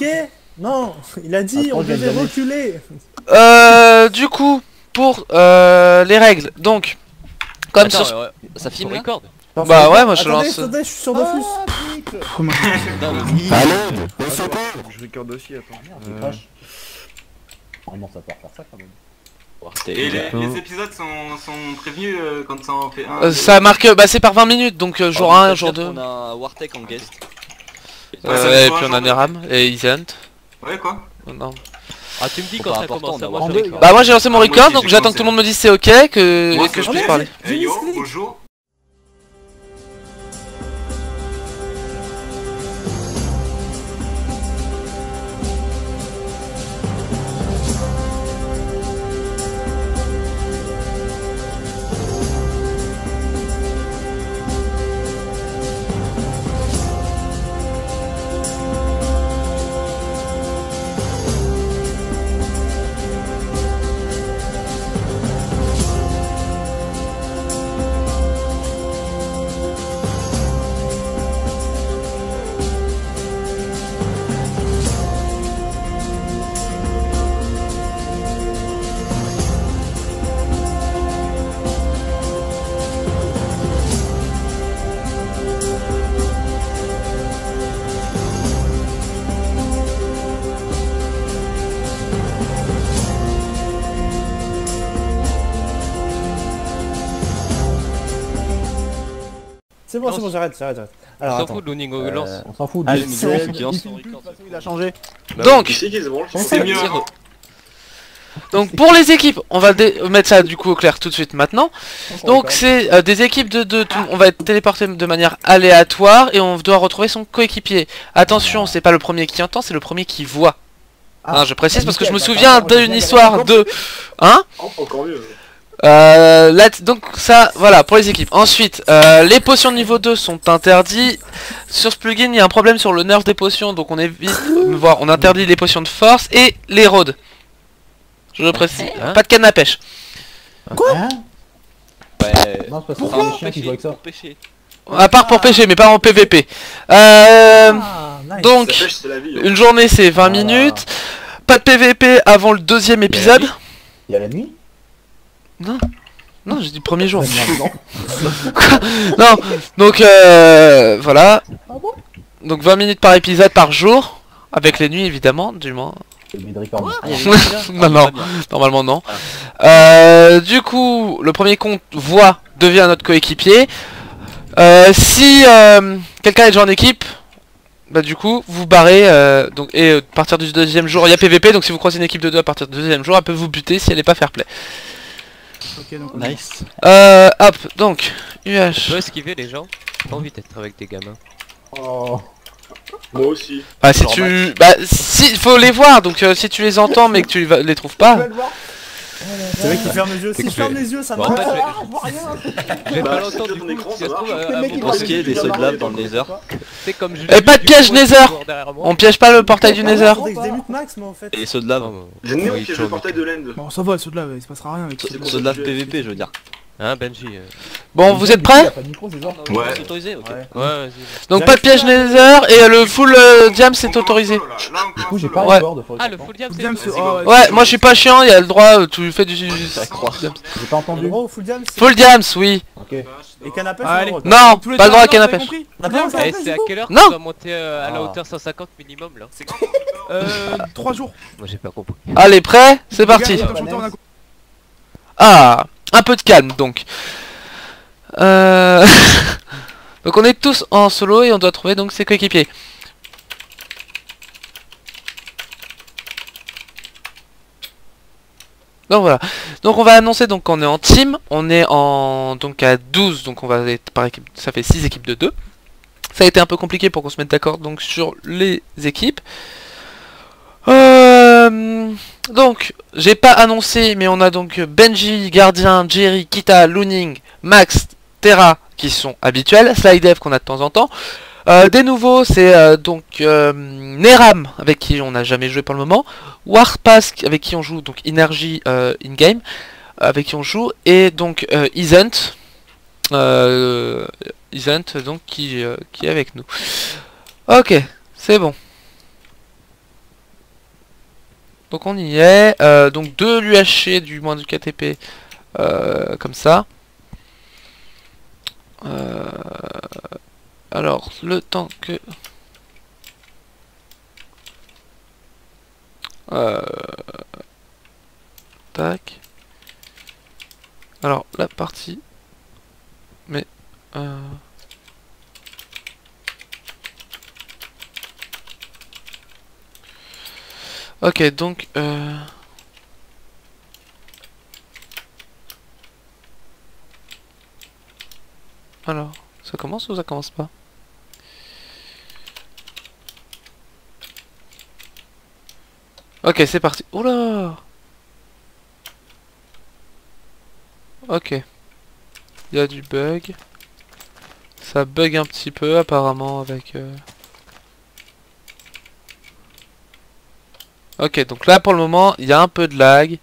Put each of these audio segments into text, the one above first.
indiqué. Non, il a dit on devait reculer. Du coup, pour les règles, donc, comme Attends, sur... ça filme record. Bah ouais, moi je Attendez, lance... attendez, je suis sur Dofus. Je regarde aussi, attends. Normalement ça peut faire ça quand même. Et les épisodes sont prévenus quand ça en fait un. ça marque, bah c'est par 20 minutes, donc jour 1, jour 2. On a un Wartech en guest. Et puis on a Neram et Isent. Ouais, quoi? Non. Ah, tu me dis quand ça commence, moi je record. Bah moi j'ai lancé mon Ah, moi record, aussi, donc j'ai j'attends que commencé. tout le monde me dise c'est ok, que je puisse parler. Yo, bonjour. C'est bon, j'arrête. On Alors s'en attends. fout de Loning lance. On s'en fout. Allez, Joël, qui lance son il record. a changé. Donc, C'est mieux avant. donc pour les équipes, on va mettre ça du coup au clair tout de suite maintenant. Donc c'est des équipes de 2, on va être téléporté de manière aléatoire et on doit retrouver son coéquipier. Attention, c'est pas le premier qui entend, c'est le premier qui voit. Hein, je précise parce que je me souviens d'une histoire de... Hein? Encore mieux. Donc ça, voilà, pour les équipes. Ensuite, les potions de niveau 2 sont interdits. Sur ce plugin, il y a un problème sur le nerf des potions, donc on évite, on interdit les potions de force et les rôdes. Je le précise, Hein? pas de canne à pêche. Quoi? Ouais. Non, c'est parce que c'est un chien qui joue avec ça. Pêcher. À part pour pêcher, mais pas en PVP. Nice. Donc, La pêche, c'est la vie. une journée c'est 20 minutes. Pas de PVP avant le deuxième épisode. Il y a la nuit? Non, non, j'ai dit premier jour. Non. Non, donc voilà. Donc 20 minutes par épisode par jour. Avec les nuits évidemment, du moins. C'est le mid-record. Non, non, normalement non. Du coup, le premier compte voit devient notre coéquipier. Si quelqu'un est déjà en équipe, bah du coup vous barrez. Donc, et à partir du deuxième jour, il y a PVP. Donc si vous croisez une équipe de 2 à partir du deuxième jour, elle peut vous buter si elle n'est pas fair play. Ok, donc Nice. Hop, donc UH. Je veux esquiver les gens. J'ai pas envie d'être avec des gamins. Oh. Moi aussi. Bah si Genre tu... Bah si, faut les voir. Donc si tu les entends mais que tu les trouves pas... C'est vrai qu'il ferme les yeux. Si je ferme les yeux, ça Bon, en marche. fait, Je vois rien. j'ai Bah, pas si longtemps t'as du ton coup, écran, si ça ça se trouve, marche. à Les mecs, ils mon vont avis, skier des c'est sauts de lave dans le nether. C'est comme je Et pas de piège Nether. On piège pas le portail du Nether. Faudrait que je démute Max, moi en fait. Et ceux de lave. J'ai né au Oui, piège toujours le portail de l'end. Bon, ça va, ceux de là, il se passera rien avec ça. C'est Ceux de lave PVP, je veux dire. Hein, Benji Bon, vous êtes prêts? Il a pas de micro, c'est ça? Ouais. C'est autorisé, ok. Ouais. Ouais, vas-y. Donc pas de piège Nether et le full diam c'est autorisé. Du coup, j'ai pas Ouais. le corps de Ah, le full diam, c'est Diam, le c'est- full. oh, Ouais, moi je suis pas chiant, il y a le droit, tu fais du... Ça croit. J'ai pas entendu. Gros, full diam, c'est... Full diams, oui. Ok. Et canapé, Allez. c'est le droit. Non, Tous les pas le droit à temps, canne à t'avais pêche. compris On a pas un Et canapé, c'est à du coup quelle heure Non. tu dois monter à la Ah. hauteur 150 minimum là? 3 jours. Moi j'ai pas compris. Allez, prêt? C'est parti. Les gars, chanter, on a- Ah, un peu de calme donc. Donc on est tous en solo et on doit trouver donc ses coéquipiers. Donc voilà. Donc on va annoncer donc qu'on est en team, on est en donc à 12, donc on va être par équipe, ça fait 6 équipes de 2. Ça a été un peu compliqué pour qu'on se mette d'accord donc sur les équipes. Donc j'ai pas annoncé mais on a donc Benji, Gardien, Jerry, Kita, Looning, Max, Terra qui sont habituels, Slidev qu'on a de temps en temps. Des nouveaux c'est donc Neram avec qui on n'a jamais joué pour le moment, Warpass avec qui on joue donc Energy in-game avec qui on joue et donc Isent donc qui est avec nous. Ok, c'est bon. Donc on y est. Donc 2 l'UHC du moins du KTP. Comme ça. Alors, le temps que... Tac. Alors, la partie... Mais... Ok, donc... Alors, ça commence ou ça commence pas? Ok, c'est parti. Oula! Ok. Il y a du bug. Ça bug un petit peu apparemment avec... Ok, donc là pour le moment, il y a un peu de lag.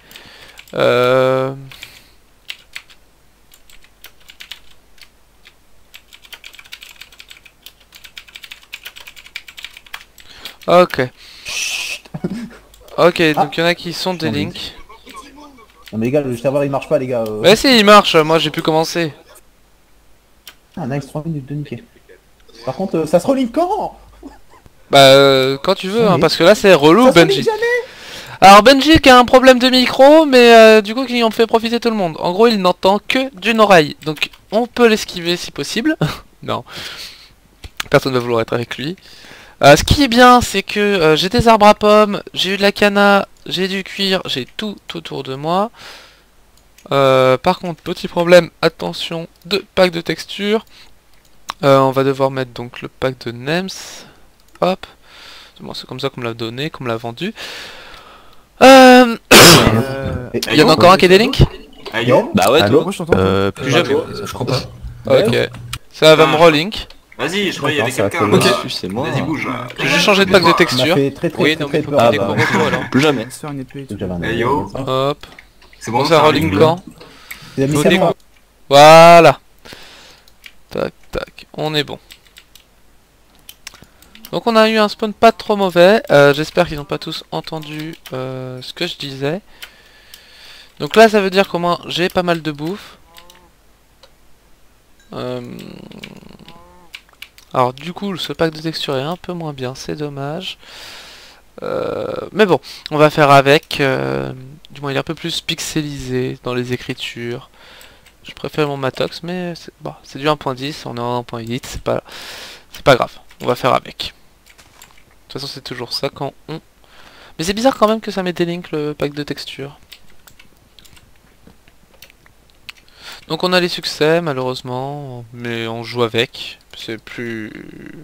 Ok. Ok, donc il y en a qui sont des links. Non mais les gars, le serveur il marche pas les gars. Mais si, il marche, moi j'ai pu commencer. Ah nice, 3 minutes de niquer. Par contre, ça se relink quand? Bah quand tu veux, hein, Oui. parce que là c'est relou Ça se Benji. relink jamais. Alors Benji qui a un problème de micro, mais du coup qui en fait profiter tout le monde. En gros il n'entend que d'une oreille, donc on peut l'esquiver si possible. Non, personne ne va vouloir être avec lui. Ce qui est bien, c'est que j'ai des arbres à pommes, j'ai eu de la canna, j'ai du cuir, j'ai tout autour de moi. Par contre, petit problème, attention, de pack de texture. On va devoir mettre donc le pack de NEMS. Hop. Bon, c'est comme ça qu'on me l'a donné, qu'on me l'a vendu. Il y en a encore un qui est des links? Ayo. Bah ouais, Allô toi. Moi je t'entends. Plus jamais. Je crois pas. Ok. Ça va me relink. Vas-y, je crois qu'il y avait D'accord, quelqu'un. ça va là. Ok, c'est moi. Vas-y, bouge. J'ai juste changé de pack de Ça m'a texture. fait très Oui, non, mais très faut peur. pas Ah, des bah, correctos alors. Plus jamais. On se faire une épée et tout. j'avais un Hey, yo. Hop. C'est Bon, bon, ça ça relink quand? Il a mis Faut ça des moi. Voilà. Tac, tac. On est bon. Donc on a eu un spawn pas trop mauvais. J'espère qu'ils n'ont pas tous entendu ce que je disais. Donc là ça veut dire qu'au moins j'ai pas mal de bouffe. Alors du coup ce pack de texture est un peu moins bien, c'est dommage. Mais bon, on va faire avec. Du moins il est un peu plus pixelisé dans les écritures. Je préfère mon Matox, mais c'est bon, du 1.10, on est en 1.8, c'est pas grave, on va faire avec. De toute façon c'est toujours ça quand on... Mais c'est bizarre quand même que ça met des links le pack de texture. Donc on a les succès malheureusement, mais on joue avec. C'est plus...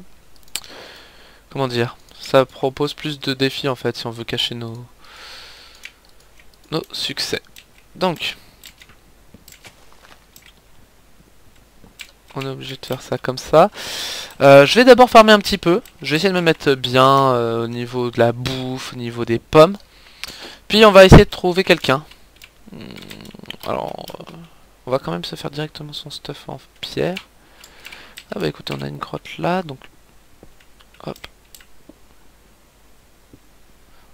Comment dire? Ça propose plus de défis en fait si on veut cacher nos succès. Donc... On est obligé de faire ça comme ça. Je vais d'abord farmer un petit peu. Je vais essayer de me mettre bien au niveau de la bouffe, au niveau des pommes. Puis on va essayer de trouver quelqu'un. Alors, on va quand même se faire directement son stuff en pierre. Ah bah écoutez, on a une grotte là, donc... Hop.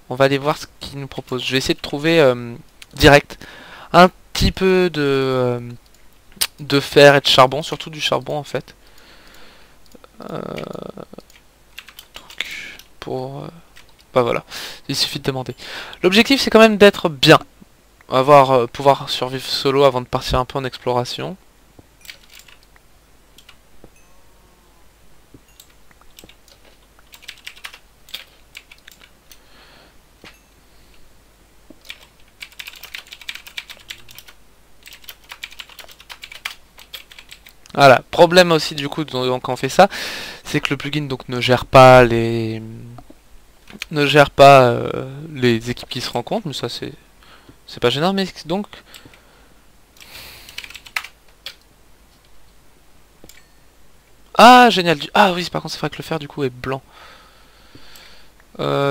On va aller voir ce qu'il nous propose. Je vais essayer de trouver direct un petit peu de fer et de charbon, surtout du charbon en fait. Donc, pour... bah voilà, il suffit de demander. L'objectif c'est quand même d'être bien. Pouvoir survivre solo avant de partir un peu en exploration. Voilà, problème aussi du coup quand on fait ça, c'est que le plugin donc ne gère pas les équipes qui se rencontrent, mais ça c'est pas gênant, mais donc ah génial, ah oui par contre c'est vrai que le fer du coup est blanc.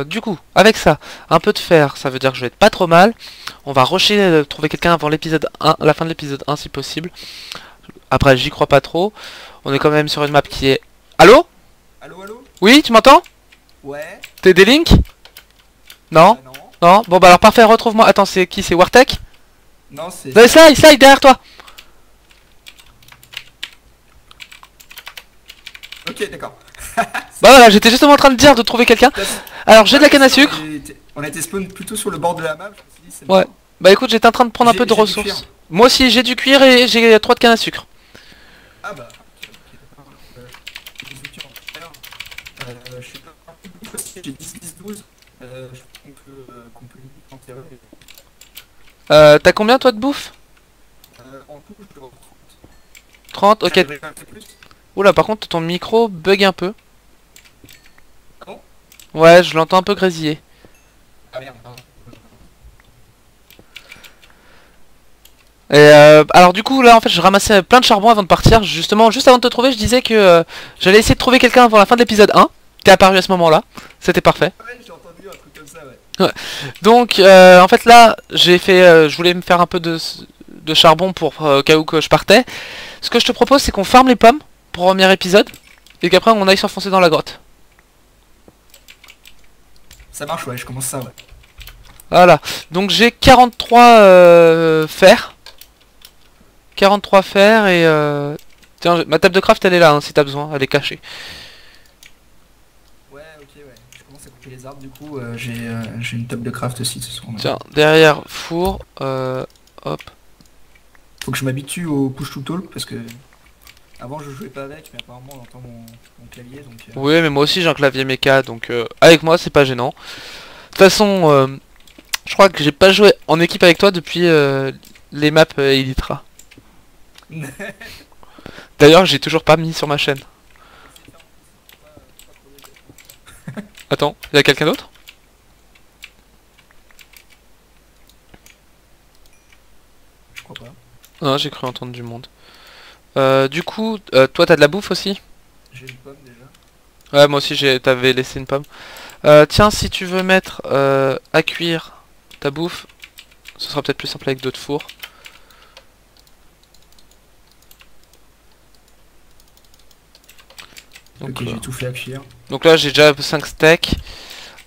Du coup, avec ça, un peu de fer, ça veut dire que je vais être pas trop mal. On va rusher trouver quelqu'un avant l'épisode 1, la fin de l'épisode 1 si possible. Après, j'y crois pas trop. On est quand même sur une map qui est... Allô? Allô, allô? Oui, tu m'entends? Ouais. T'es des links? Non? Non. Non, bon bah alors parfait, retrouve-moi. Attends, c'est qui? C'est Wartech? Non, c'est. Slide derrière toi. Ok, d'accord. Bah voilà, j'étais justement en train de dire de trouver quelqu'un. Alors j'ai de la canne à sucre. On a été spawn plutôt sur le bord de la map, je me suis dit c'est Ouais. marrant. Bah écoute, j'étais en train de prendre un peu de J'ai du ressources. cuir. Moi aussi j'ai du cuir et j'ai 3 de canne à sucre. Ah bah, ok, d'accord. Des outils en fer. Je sais pas. J'ai 10, 10, 12. Je pense qu'on peut limite enterrer. T'as combien toi de bouffe? En tout, je dois 30, ok. J'arriverai un peu plus. Oula, par contre ton micro bug un peu. Ah bon? Ouais, je l'entends un peu grésiller. Ah merde, pardon. Et alors du coup là en fait je ramassais plein de charbon avant de partir. Justement, juste avant de te trouver, je disais que j'allais essayer de trouver quelqu'un avant la fin de l'épisode 1. T'es apparu à ce moment-là, c'était parfait. Ouais, j'ai entendu un truc comme ça, ouais. Donc en fait là j'ai fait, je voulais me faire un peu de charbon pour au cas où que je partais. Ce que je te propose c'est qu'on farme les pommes pour le premier épisode et qu'après on aille s'enfoncer dans la grotte. Ça marche, ouais, je commence ça, ouais. Voilà, donc j'ai 43 fer. 43 fer et tiens, ma table de craft elle est là hein, si t'as besoin, elle est cachée. Ouais, ok, ouais. Je commence à couper les arbres, du coup, j'ai une table de craft aussi ce soir. Tiens, derrière four, hop. Faut que je m'habitue au push to talk parce que avant je jouais pas avec, mais apparemment on entend mon clavier donc. Oui, mais moi aussi j'ai un clavier méca donc avec moi c'est pas gênant. De toute façon, je crois que j'ai pas joué en équipe avec toi depuis les maps Elytra. D'ailleurs, j'ai toujours pas mis sur ma chaîne. Attends, il y a quelqu'un d'autre? Je crois pas. Non, j'ai cru entendre du monde. Du coup, toi t'as de la bouffe aussi? J'ai une pomme déjà. Ouais, moi aussi t'avais laissé une pomme. Tiens, si tu veux mettre à cuire ta bouffe, ce sera peut-être plus simple avec d'autres fours. Donc, Ok, j'ai tout fait à cuire. donc là j'ai déjà 5 steaks.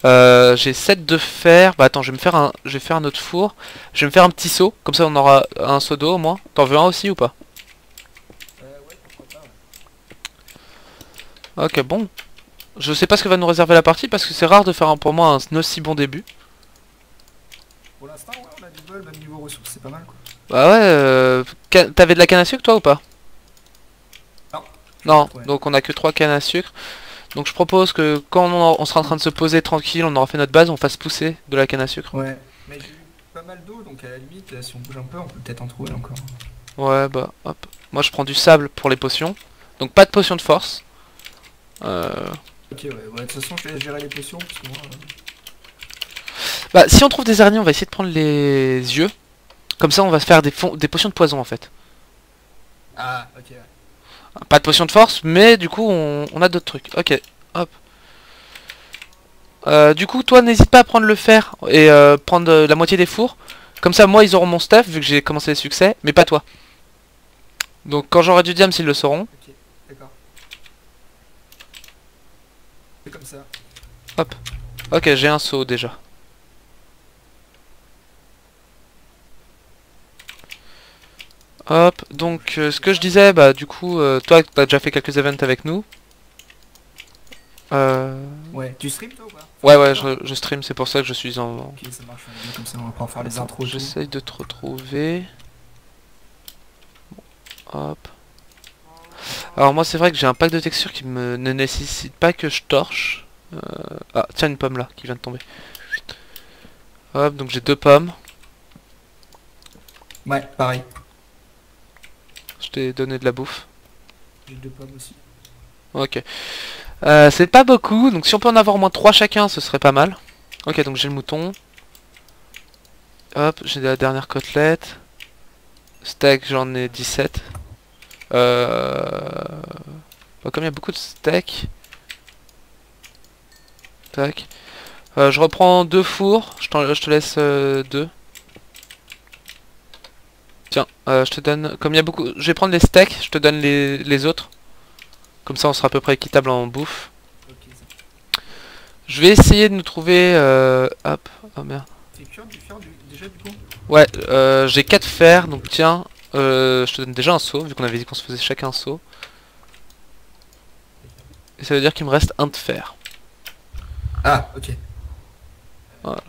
J'ai 7 de fer. Bah attends, je vais faire un autre four. Je vais me faire un petit seau, comme ça on aura un seau d'eau au moins. T'en veux un aussi ou pas? Ouais, pourquoi pas, ouais. Ok, bon. Je sais pas ce que va nous réserver la partie parce que c'est rare de faire pour moi un aussi bon début. Pour l'instant, ouais, on a du bol, même niveau ressources, c'est pas mal quoi. Bah ouais, t'avais de la canne à sucre toi ou pas? Non. Non, Ouais. donc on a que 3 cannes à sucre. Donc je propose que quand on sera en train de se poser tranquille, on aura fait notre base, on fasse pousser de la canne à sucre. Ouais. Mais j'ai eu pas mal d'eau, donc à la limite, si on bouge un peu, on peut peut-être en trouver encore. Ouais, bah hop. Moi je prends du sable pour les potions. Donc pas de potion de force. Ok, ouais, de toute façon, je vais gérer les potions, parce que moi... Bah si on trouve des araignées, on va essayer de prendre les yeux. Comme ça on va se faire des potions de poison en fait. Ah, ok, ouais. Pas de potion de force, mais du coup on a d'autres trucs. Ok, hop. Du coup toi n'hésite pas à prendre le fer et prendre la moitié des fours. Comme ça moi ils auront mon stuff vu que j'ai commencé les succès, mais pas toi. Donc quand j'aurai du diam ils le sauront. Ok, d'accord. C'est comme ça. Ok, j'ai un seau déjà. Hop, donc ce que je disais, bah du coup, toi t'as déjà fait quelques events avec nous. Ouais, tu stream toi ou pas? Ouais, je stream, c'est pour ça que je suis en... Ok, ça marche, on est bien comme ça, on va pouvoir faire les intros. et tout. J'essaye de te retrouver. Bon, hop. Alors moi c'est vrai que j'ai un pack de textures qui ne nécessite pas que je torche. Ah, tiens une pomme là, qui vient de tomber. Hop, donc j'ai 2 pommes. Ouais, pareil. Je t'ai donné de la bouffe. J'ai 2 pommes aussi. Ok. C'est pas beaucoup, donc si on peut en avoir au moins 3 chacun, ce serait pas mal. Ok, donc j'ai le mouton. Hop, j'ai la dernière côtelette. Steak, j'en ai 17. Bah, comme il y a beaucoup de steaks. Tac. Je reprends 2 fours. Je te laisse 2. Tiens, je te donne... Comme il y a beaucoup... Je vais prendre les steaks, je te donne les autres. Comme ça on sera à peu près équitable en bouffe. Ok, ça... Je vais essayer de nous trouver... Hop, oh merde. T'es cuire du fer déjà du coup? Ouais, j'ai 4 fers, donc tiens, je te donne déjà un seau, vu qu'on avait dit qu'on se faisait chacun un seau. Et ça veut dire qu'il me reste un de fer. Ah, ok. Voilà.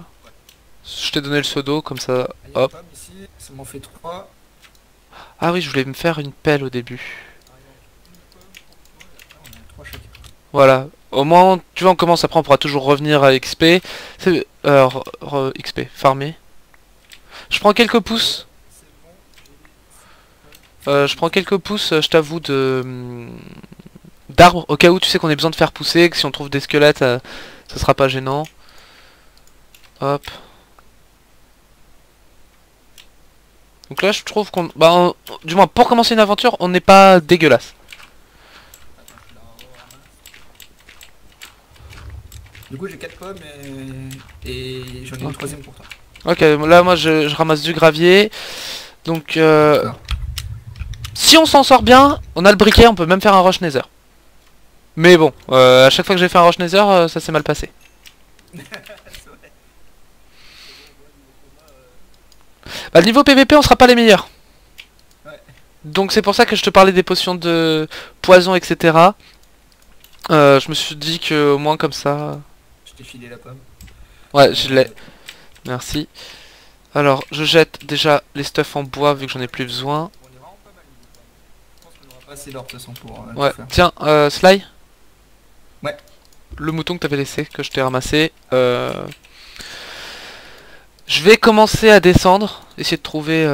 Je t'ai donné le seau d'eau, comme ça, Ah, y a hop. une pomme ici, ça m'en fait 3. Ah oui, je voulais me faire une pelle au début. On a 3 chacun. Voilà. Au moins, tu vois, on commence, après on pourra toujours revenir à XP. C'est... XP, farmer. Je prends quelques pouces. C'est bon, Je prends quelques pouces, je t'avoue, d'arbres, au cas où tu sais qu'on ait besoin de faire pousser, que si on trouve des squelettes, ça sera pas gênant. Hop. Donc là, je trouve qu'on... Bah, du moins, pour commencer une aventure, on n'est pas dégueulasse. du coup j'ai 4 pommes et j'en ai une Ok. troisième pour toi. Ok, là, moi, je ramasse du gravier. Donc, D'accord. si on s'en sort bien, on a le briquet, on peut même faire un rush nether. Mais bon, à chaque fois que j'ai fait un rush nether, ça s'est mal passé. Bah, le niveau PVP, on sera pas les meilleurs. Ouais. Donc c'est pour ça que je te parlais des potions de poison, etc. Je me suis dit que au moins comme ça... Je t'ai filé la pomme. Ouais, je l'ai. Merci. Alors, je jette déjà les stuffs en bois vu que j'en ai plus besoin. On est vraiment pas mal niveau pomme. Je pense qu'on aura pas assez d'or de toute façon pour Ouais, tout faire. tiens, Sly. Ouais. Le mouton que t'avais laissé, que je t'ai ramassé. Je vais commencer à descendre, essayer de trouver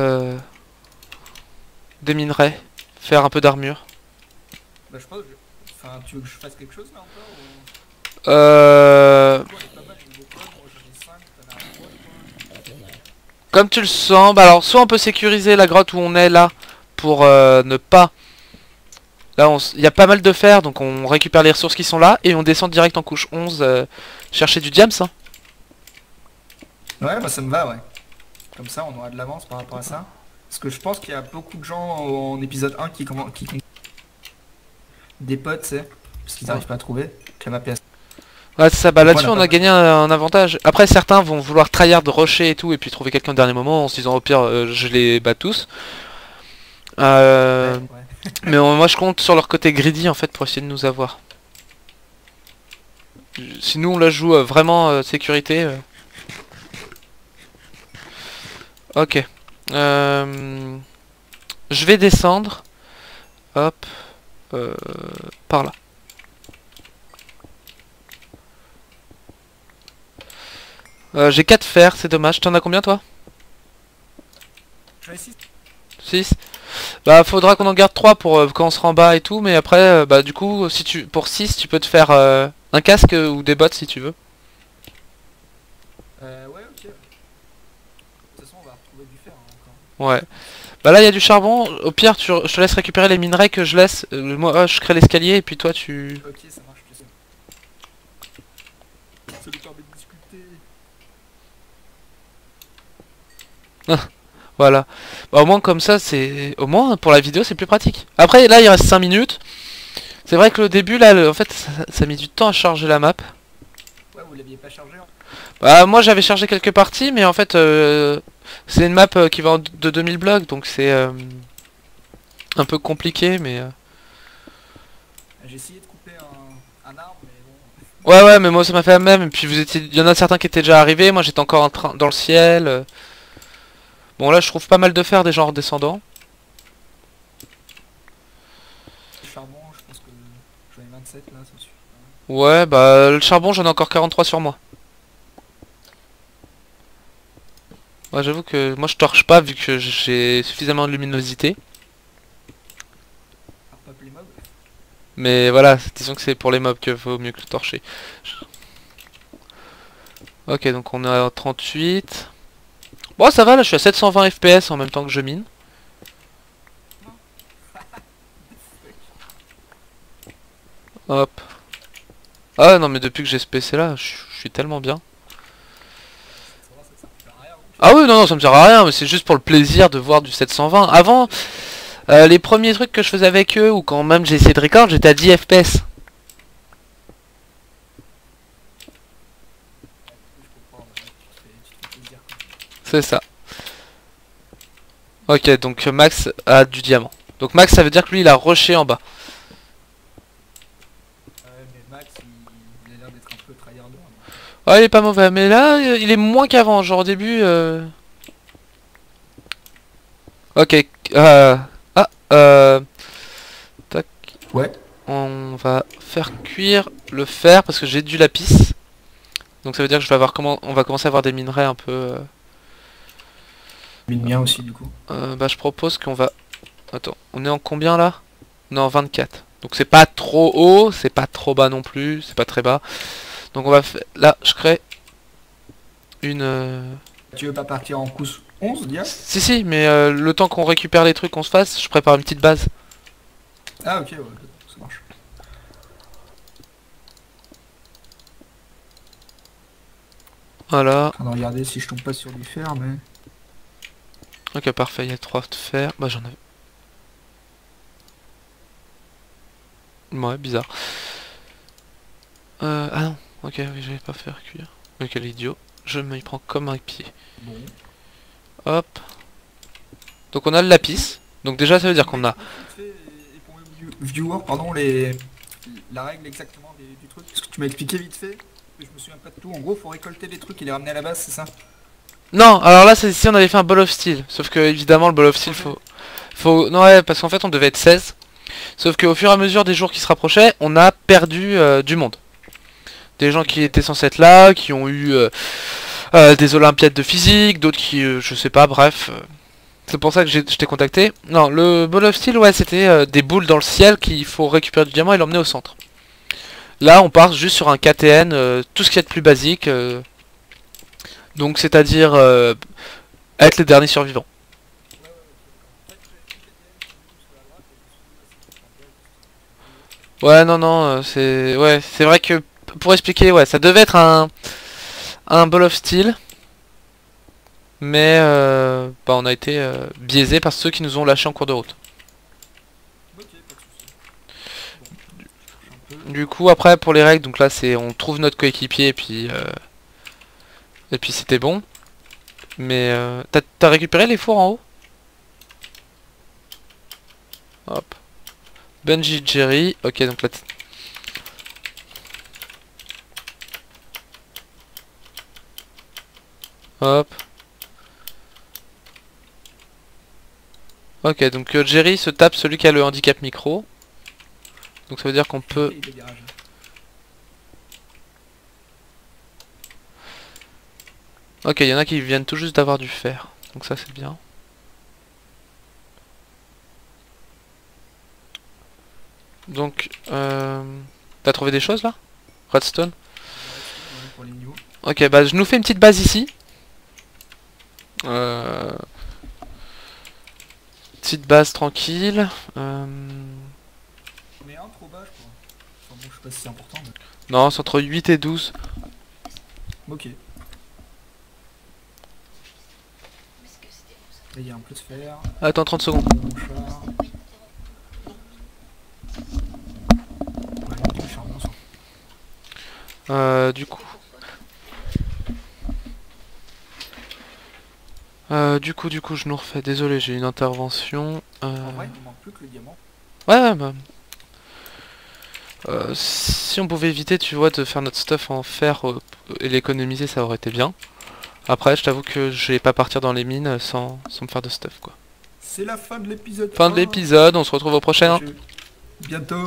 des minerais, faire un peu d'armure. Bah je pense que enfin tu veux que je fasse quelque chose là encore ou... Euh... On est pas mal niveau pomme, moi j'en ai 5, t'en as 3 je crois. Comme tu le sens, bah alors soit on peut sécuriser la grotte où on est là pour ne pas... Là il y a pas mal de fer donc on récupère les ressources qui sont là et on descend direct en couche 11 chercher du diams. Hein. Ouais bah ça me va ouais. Comme ça on aura de l'avance par rapport à ça. Parce que je pense qu'il y a beaucoup de gens en épisode 1 qui des potes, tu sais, parce qu'ils n'arrivent pas à trouver, que la map est assez... Ouais c'est ça, bah là-dessus Voilà, on a gagné un avantage. Après certains vont vouloir tryhard rusher et tout et puis trouver quelqu'un au dernier moment en se disant au pire je les bats tous. Ouais. Mais moi je compte sur leur côté greedy en fait pour essayer de nous avoir. Si nous on la joue vraiment sécurité. Ok. Je vais descendre. Hop. Par là. J'ai 4 fers, c'est dommage. T'en as combien toi? J'en ai 6. 6. Bah faudra qu'on en garde 3 pour quand on sera en bas et tout, mais après bah du coup si tu pour 6 tu peux te faire un casque ou des bottes si tu veux. Ouais ok. De toute façon on va retrouver du fer hein, encore. Ouais. Bah là il y a du charbon, au pire je te laisse récupérer les minerais que je laisse, moi je crée l'escalier et puis toi tu... Ok ça marche plus. Ça nous permet de discuter. Voilà. Bah au moins comme ça c'est... Au moins pour la vidéo c'est plus pratique. Après là il reste 5 minutes. C'est vrai que le début là en fait ça a mis du temps à charger la map. Ouais vous l'aviez pas chargé hein. Bah moi j'avais chargé quelques parties mais en fait c'est une map qui va de 2000 blocs donc c'est un peu compliqué mais... J'ai essayé de couper un arbre mais bon... Ouais mais moi ça m'a fait la même et puis vous étiez... Il y en a certains qui étaient déjà arrivés, moi j'étais encore en train dans le ciel. Bon là je trouve pas mal de fer déjà en redescendant. Charbon je pense que j'en ai 27 là ça suffit. Ouais bah le charbon j'en ai encore 43 sur moi. Ouais j'avoue que moi je torche pas vu que j'ai suffisamment de luminosité. Pop les mobs. Mais voilà, disons que c'est pour les mobs que vaut mieux que le torcher. Ok donc on est à 38. Bon ça va là je suis à 720 FPS en même temps que je mine. Hop. Ah non mais depuis que j'ai ce PC là, je suis tellement bien. Ah oui non ça me sert à rien mais c'est juste pour le plaisir de voir du 720. Avant, les premiers trucs que je faisais avec eux ou quand même j'ai essayé de record, j'étais à 10 FPS. Je comprends, tu te fais plaisir C'est ça. Ok, donc Max a du diamant. Donc Max, ça veut dire que lui, il a rushé en bas. Mais Max, il a l'air d'être un peu tryharder. Oh, il est pas mauvais, mais là, il est moins qu'avant. Genre au début... Ok. Tac. Ouais. On va faire cuire le fer parce que j'ai du lapis. Donc ça veut dire que je vais avoir on va commencer à avoir des minerais un peu... Mine bien aussi, du coup. Bah je propose qu'on va... Attends, on est en combien là? On est en 24. Donc c'est pas trop haut, c'est pas trop bas non plus, c'est pas très bas. Donc on va faire... Là, je crée une... Tu veux pas partir en couche 11, dire? Si, mais le temps qu'on récupère les trucs qu'on se fasse, je prépare une petite base. Ah ok, ouais, ça marche. Voilà. En train de regarder si je tombe pas sur du fer, mais... Ok, parfait, il y a 3 de fer. Bah j'en avais... Ouais, bizarre. Ah non, ok, oui, je vais pas faire cuire. Mais quel idiot. Je m'y prends comme un pied. Bon. Hop. Donc on a le lapis. Donc déjà ça veut dire qu'on a... Et pour les viewers, pardon, la règle exactement du truc, parce que tu m'as expliqué vite fait, que je me souviens pas de tout. En gros, faut récolter des trucs et les ramener à la base, c'est ça? Non, alors là c'est si on avait fait un ball of steel. Sauf que évidemment le ball of steel faut... Non ouais, parce qu'en fait on devait être 16. Sauf qu'au fur et à mesure des jours qui se rapprochaient, on a perdu du monde. Des gens qui étaient censés être là, qui ont eu des olympiades de physique, d'autres qui... je sais pas, bref... C'est pour ça que je t'ai contacté. Non, le Ball of Steel, ouais, c'était des boules dans le ciel qu'il faut récupérer du diamant et l'emmener au centre. Là, on part juste sur un KTN, tout ce qu'il y a de plus basique. Donc, c'est-à-dire être les derniers survivants. Ouais, non, c'est... Ouais, c'est vrai que, pour expliquer, ouais, ça devait être un Ball of Steel. Mais bah on a été biaisé par ceux qui nous ont lâché en cours de route. Du coup après pour les règles, donc là c'est on trouve notre coéquipier et puis c'était bon. Mais t'as récupéré les fours en haut? Hop. Benji, Jerry, ok donc là... Hop. Ok, donc Jerry se tape celui qui a le handicap micro. Donc ça veut dire qu'on peut... Ok, il y en a qui viennent tout juste d'avoir du fer. Donc ça c'est bien. Donc, t'as trouvé des choses là? Redstone? Ok, bah je nous fais une petite base ici. Petite base tranquille. Mais un trop bas, je crois. Enfin, bon, je sais pas si c'est important. Mais... Non, c'est entre 8 et 12. Ok. Il y a un peu de fer. Attends 30 secondes. Du coup. Du coup, je nous refais. Désolé, j'ai une intervention. En vrai, il manque plus que le diamant. Ouais, bah. Si on pouvait éviter, tu vois, de faire notre stuff en fer et l'économiser, ça aurait été bien. Après, je t'avoue que je vais pas partir dans les mines sans me faire de stuff, quoi. C'est la fin de l'épisode. Fin de l'épisode, on se retrouve au prochain. Bientôt.